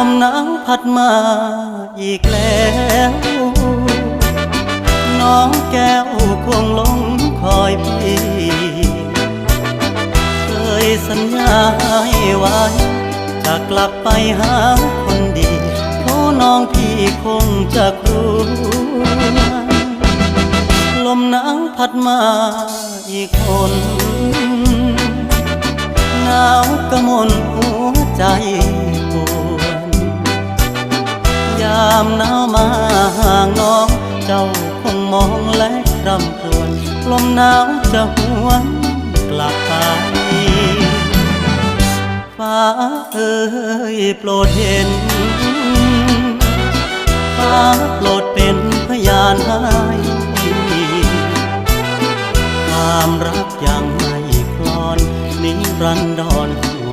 มหนาวพัดมาอีกแล้วน้องแก้วคงหลงคอยพี่เคยสัญญาให้ไว้จะกลับไปหาคนดีเพราะน้องพี่คงจะกลัวลมหนาวพัดมาอีกคนหนาวกระมนหัวใจปวดยามหนาวมาห่างน้องเจ้าคงมองและรำครวญลมหนาวจะหวนกลับไปฟ้าเอ่ยโปรดเห็นฟ้าโปรดเป็นพยานให้ความรักยังไม่คลอนนิรันดร